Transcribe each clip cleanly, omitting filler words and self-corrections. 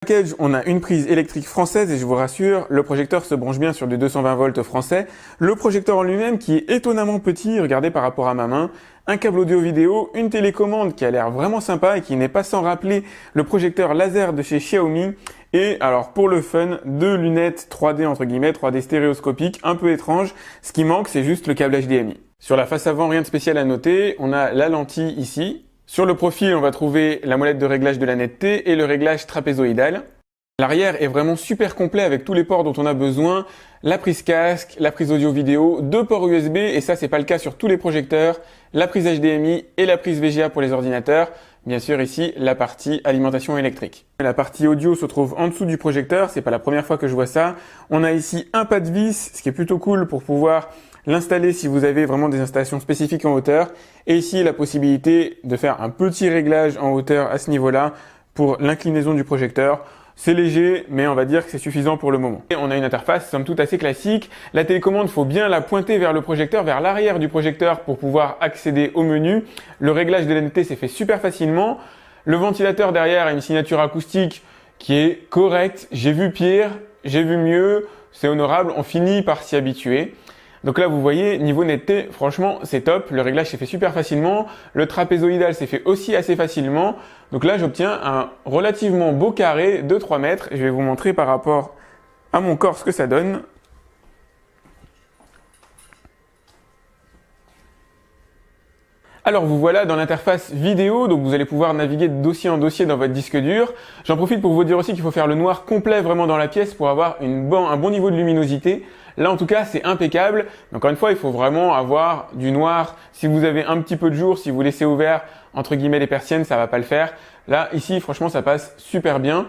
Package, on a une prise électrique française et je vous rassure, le projecteur se branche bien sur du 220 volts français. Le projecteur en lui-même qui est étonnamment petit, regardez par rapport à ma main. Un câble audio vidéo, une télécommande qui a l'air vraiment sympa et qui n'est pas sans rappeler le projecteur laser de chez Xiaomi. Et alors pour le fun, deux lunettes 3D entre guillemets, 3D stéréoscopiques, un peu étranges. Ce qui manque, c'est juste le câble HDMI. Sur la face avant, rien de spécial à noter. On a la lentille ici. Sur le profil, on va trouver la molette de réglage de la netteté et le réglage trapézoïdal. L'arrière est vraiment super complet avec tous les ports dont on a besoin. La prise casque, la prise audio-vidéo, deux ports USB et ça c'est pas le cas sur tous les projecteurs. La prise HDMI et la prise VGA pour les ordinateurs. Bien sûr ici la partie alimentation électrique. La partie audio se trouve en dessous du projecteur, c'est pas la première fois que je vois ça. On a ici un pas de vis, ce qui est plutôt cool pour pouvoir l'installer si vous avez vraiment des installations spécifiques en hauteur. Et ici, la possibilité de faire un petit réglage en hauteur à ce niveau-là pour l'inclinaison du projecteur. C'est léger, mais on va dire que c'est suffisant pour le moment. Et on a une interface somme toute assez classique. La télécommande, faut bien la pointer vers le projecteur, vers l'arrière du projecteur pour pouvoir accéder au menu. Le réglage de l'NT s'est fait super facilement. Le ventilateur derrière a une signature acoustique qui est correcte. J'ai vu pire, j'ai vu mieux. C'est honorable, on finit par s'y habituer. Donc là, vous voyez, niveau netteté, franchement, c'est top. Le réglage s'est fait super facilement. Le trapézoïdal s'est fait aussi assez facilement. Donc là, j'obtiens un relativement beau carré de 3 mètres. Je vais vous montrer par rapport à mon corps ce que ça donne. Alors vous voilà dans l'interface vidéo, donc vous allez pouvoir naviguer de dossier en dossier dans votre disque dur. J'en profite pour vous dire aussi qu'il faut faire le noir complet vraiment dans la pièce pour avoir un bon niveau de luminosité. Là en tout cas c'est impeccable. Encore une fois il faut vraiment avoir du noir. Si vous avez un petit peu de jour, si vous laissez ouvert entre guillemets les persiennes, ça va pas le faire. Là ici franchement ça passe super bien.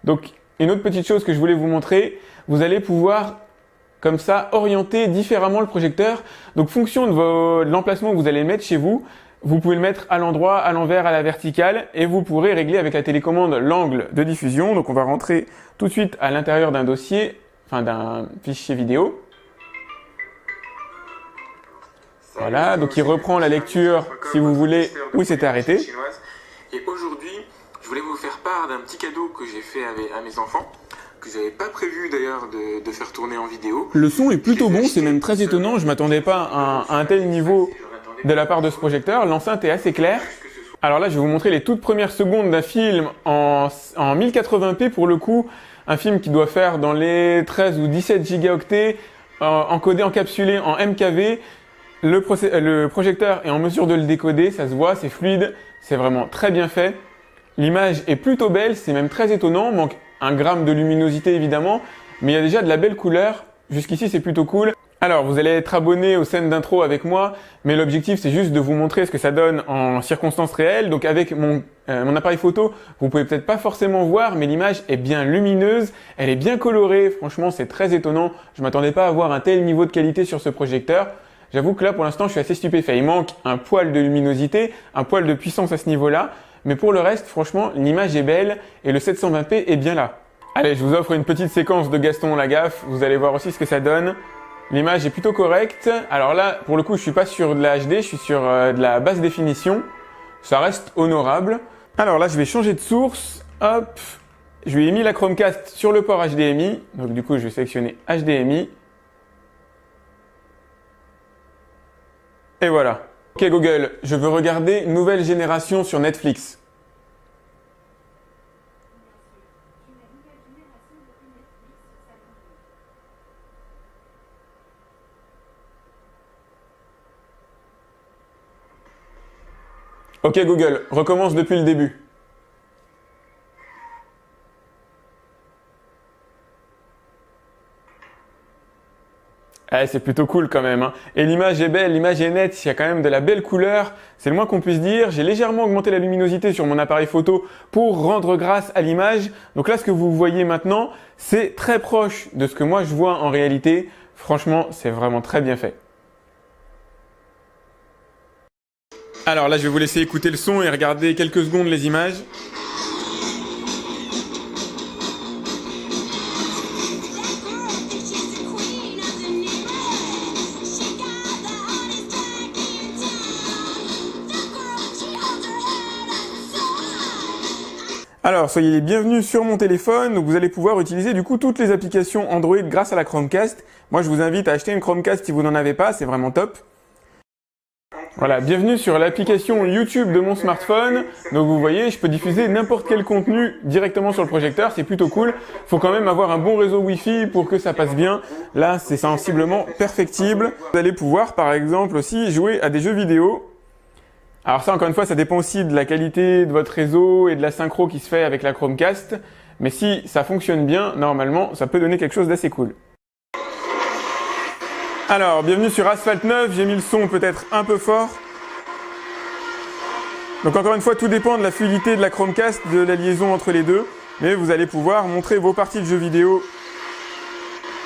Donc une autre petite chose que je voulais vous montrer, vous allez pouvoir comme ça, orienter différemment le projecteur. Donc, fonction de l'emplacement que vous allez le mettre chez vous, vous pouvez le mettre à l'endroit, à l'envers, à la verticale et vous pourrez régler avec la télécommande l'angle de diffusion. Donc, on va rentrer tout de suite à l'intérieur d'un dossier, enfin d'un fichier vidéo. Voilà, donc il reprend la lecture si vous voulez où il s'est arrêté. Et aujourd'hui, je voulais vous faire part d'un petit cadeau que j'ai fait à mes enfants, que j'avais pas prévu d'ailleurs de faire tourner en vidéo. Le son est plutôt bon, c'est même très étonnant, je m'attendais pas à un tel niveau de la part de ce projecteur. L'enceinte est assez claire. Alors là, je vais vous montrer les toutes premières secondes d'un film en 1080p pour le coup. Un film qui doit faire dans les 13 ou 17 gigaoctets, encodé, encapsulé en MKV. Le projecteur est en mesure de le décoder, ça se voit, c'est fluide, c'est vraiment très bien fait. L'image est plutôt belle, c'est même très étonnant, manque 1 gramme de luminosité évidemment, mais il y a déjà de la belle couleur. Jusqu'ici c'est plutôt cool. Alors vous allez être abonné aux scènes d'intro avec moi, mais l'objectif c'est juste de vous montrer ce que ça donne en circonstances réelles. Donc avec mon appareil photo, vous pouvez peut-être pas forcément voir, mais l'image est bien lumineuse, elle est bien colorée, franchement c'est très étonnant. Je m'attendais pas à avoir un tel niveau de qualité sur ce projecteur. J'avoue que là pour l'instant je suis assez stupéfait. Il manque un poil de luminosité, un poil de puissance à ce niveau-là. Mais pour le reste, franchement, l'image est belle et le 720p est bien là. Allez, je vous offre une petite séquence de Gaston Lagaffe. Vous allez voir aussi ce que ça donne. L'image est plutôt correcte. Alors là, pour le coup, je suis pas sur de la HD, je suis sur de la basse définition. Ça reste honorable. Alors là, je vais changer de source. Hop. Je lui ai mis la Chromecast sur le port HDMI. Donc du coup, je vais sélectionner HDMI. Et voilà. Ok Google, je veux regarder Nouvelle Génération sur Netflix. Ok Google, recommence depuis le début. C'est plutôt cool quand même, hein. Et l'image est belle, l'image est nette, il y a quand même de la belle couleur, c'est le moins qu'on puisse dire. J'ai légèrement augmenté la luminosité sur mon appareil photo pour rendre grâce à l'image. Donc là, ce que vous voyez maintenant, c'est très proche de ce que moi je vois en réalité. Franchement, c'est vraiment très bien fait. Alors là, je vais vous laisser écouter le son et regarder quelques secondes les images. Alors, soyez les bienvenus sur mon téléphone. Donc, vous allez pouvoir utiliser du coup toutes les applications Android grâce à la Chromecast. Moi, je vous invite à acheter une Chromecast si vous n'en avez pas, c'est vraiment top. Voilà, bienvenue sur l'application YouTube de mon smartphone. Donc vous voyez, je peux diffuser n'importe quel contenu directement sur le projecteur, c'est plutôt cool. Il faut quand même avoir un bon réseau Wi-Fi pour que ça passe bien. Là, c'est sensiblement perfectible. Vous allez pouvoir par exemple aussi jouer à des jeux vidéo. Alors ça, encore une fois, ça dépend aussi de la qualité de votre réseau et de la synchro qui se fait avec la Chromecast. Mais si ça fonctionne bien, normalement, ça peut donner quelque chose d'assez cool. Alors, bienvenue sur Asphalt 9, j'ai mis le son peut-être un peu fort. Donc encore une fois, tout dépend de la fluidité de la Chromecast, de la liaison entre les deux. Mais vous allez pouvoir montrer vos parties de jeux vidéo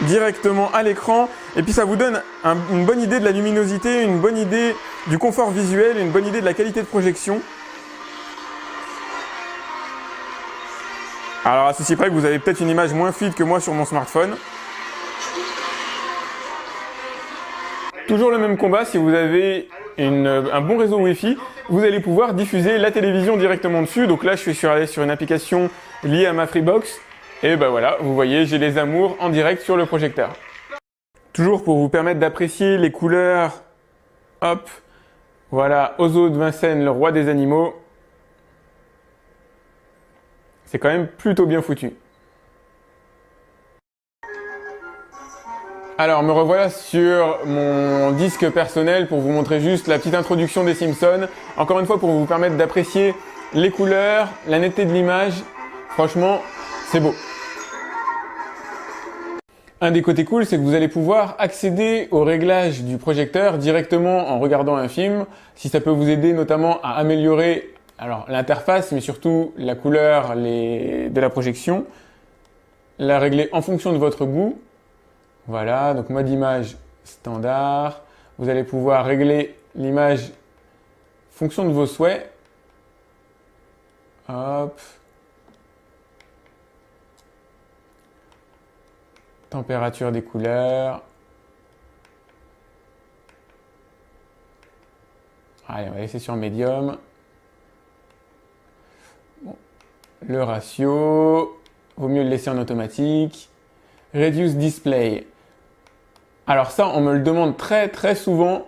directement à l'écran. Et puis ça vous donne une bonne idée de la luminosité, une bonne idée du confort visuel et une bonne idée de la qualité de projection. Alors à ceci près que vous avez peut-être une image moins fluide que moi sur mon smartphone. Toujours le même combat, si vous avez un bon réseau Wi-Fi, vous allez pouvoir diffuser la télévision directement dessus. Donc là, je suis allé sur une application liée à ma Freebox. Et ben voilà, vous voyez, j'ai les amours en direct sur le projecteur. Toujours pour vous permettre d'apprécier les couleurs. Hop, voilà, Ozo de Vincennes, le roi des animaux. C'est quand même plutôt bien foutu. Alors, me revoilà sur mon disque personnel pour vous montrer juste la petite introduction des Simpsons. Encore une fois, pour vous permettre d'apprécier les couleurs, la netteté de l'image. Franchement, c'est beau. Un des côtés cool, c'est que vous allez pouvoir accéder aux réglages du projecteur directement en regardant un film. Si ça peut vous aider notamment à améliorer l'interface, mais surtout la couleur de la projection. La régler en fonction de votre goût. Voilà, donc mode image standard. Vous allez pouvoir régler l'image en fonction de vos souhaits. Hop. Température des couleurs. Allez, on va laisser sur médium. Bon. Le ratio, vaut mieux le laisser en automatique. Reduce display. Alors ça, on me le demande très souvent.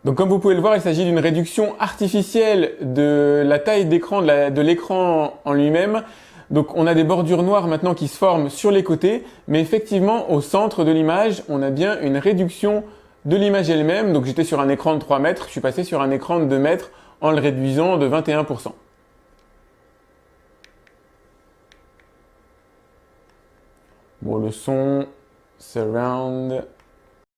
Donc comme vous pouvez le voir, il s'agit d'une réduction artificielle de la taille d'écran, de l'écran en lui-même. Donc on a des bordures noires maintenant qui se forment sur les côtés, mais effectivement au centre de l'image, on a bien une réduction de l'image elle-même. Donc j'étais sur un écran de 3 mètres, je suis passé sur un écran de 2 mètres en le réduisant de 21%. Bon, le son, surround,